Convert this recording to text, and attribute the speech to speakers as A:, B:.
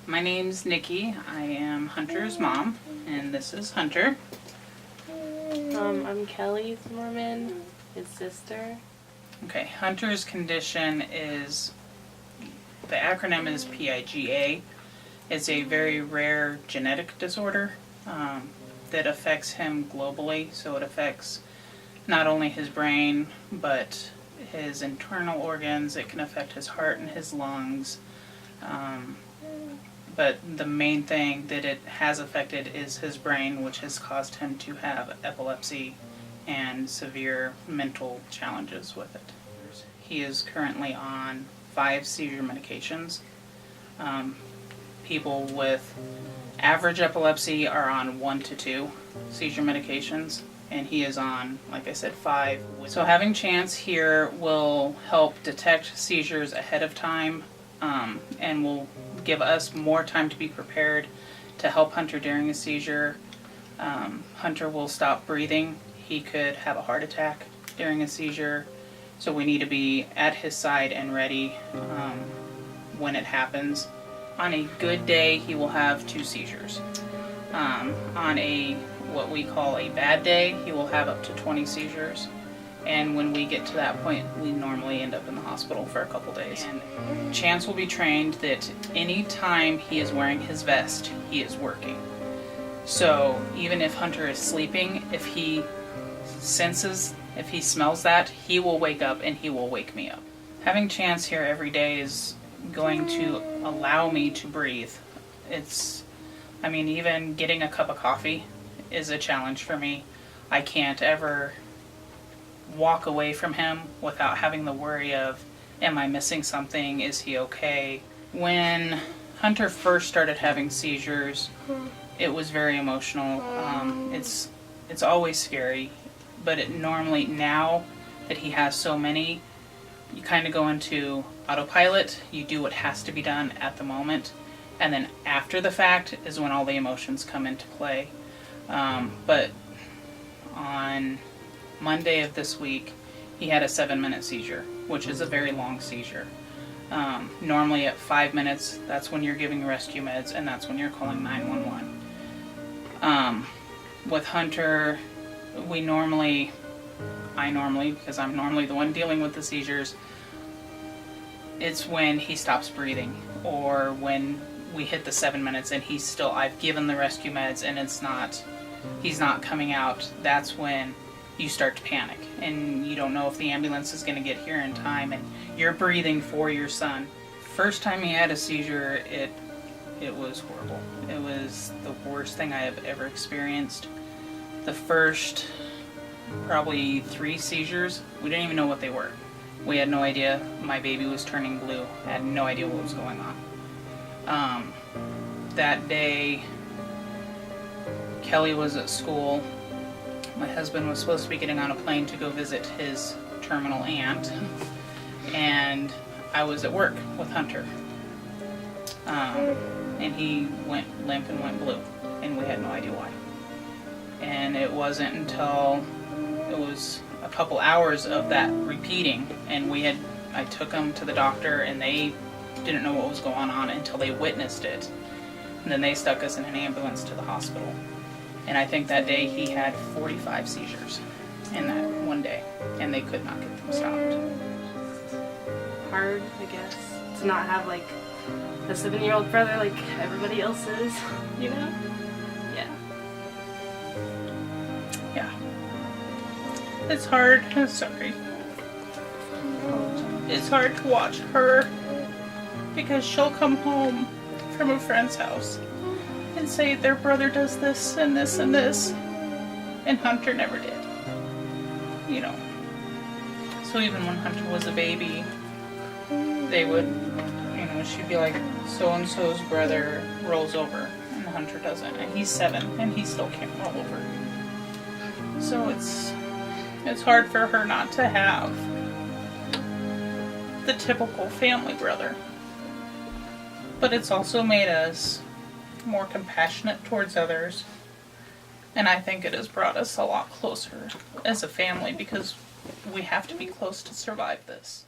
A: My name's Nikki. I am Hunter's mom, and this is Hunter.
B: I'm Kelly Zimmerman, his sister.
A: Okay, Hunter's condition is, the acronym is PIGA. It's a very rare genetic disorder that affects him globally. So it affects not only his brain, but his internal organs. It can affect his heart and his lungs. But the main thing that it has affected is his brain, which has caused him to have epilepsy and severe mental challenges with it. He is currently on 5 seizure medications. People with average epilepsy are on 1 to 2 seizure medications, and he is on, like I said, 5. So having Chance here will help detect seizures ahead of time, and will give us more time to be prepared to help Hunter during a seizure. Hunter will stop breathing. He could have a heart attack during a seizure, so we need to be at his side and ready when it happens. On a good day, he will have 2 seizures. On a what we call a bad day, he will have up to 20 seizures. And when we get to that point, we normally end up in the hospital for a couple days. And Chance will be trained that any time he is wearing his vest, he is working. So even if Hunter is sleeping, if he senses, if he smells that, he will wake up and he will wake me up. Having Chance here every day is going to allow me to breathe. Even getting a cup of coffee is a challenge for me. I can't ever walk away from him without having the worry of, am I missing something? Is he okay? When Hunter first started having seizures, it was very emotional. It's always scary, but normally, now that he has so many, you kind of go into autopilot. You do what has to be done at the moment, and then after the fact is when all the emotions come into play. But on Monday of this week, he had a 7-minute seizure, which is a very long seizure. Normally at 5 minutes, that's when you're giving rescue meds, and that's when you're calling 911. With Hunter, I normally, because I'm normally the one dealing with the seizures, it's when he stops breathing, or when we hit the 7 minutes and I've given the rescue meds and he's not coming out. That's when you start to panic, and you don't know if the ambulance is going to get here in time, and you're breathing for your son. First time he had a seizure, it was horrible. It was the worst thing I have ever experienced. The first probably 3 seizures, we didn't even know what they were. We had no idea. My baby was turning blue. I had no idea what was going on. That day, Kelly was at school. My husband was supposed to be getting on a plane to go visit his terminal aunt, and I was at work with Hunter. And he went limp and went blue, and we had no idea why. And it wasn't until it was a couple hours of that repeating, and I took him to the doctor, and they didn't know what was going on until they witnessed it. And then they stuck us in an ambulance to the hospital. And I think that day he had 45 seizures in that one day, and they could not get them stopped.
B: Hard, I guess, to not have like a 7-year-old brother like everybody else is, you know? Yeah.
A: Yeah. It's hard. Sorry. It's hard to watch her, because she'll come home from a friend's house and say their brother does this and this and this, and Hunter never did. You know. So even when Hunter was a baby, they would, she'd be like, so-and-so's brother rolls over, and Hunter doesn't, and he's 7, and he still can't roll over. So it's hard for her not to have the typical family brother. But it's also made us more compassionate towards others, and I think it has brought us a lot closer as a family, because we have to be close to survive this.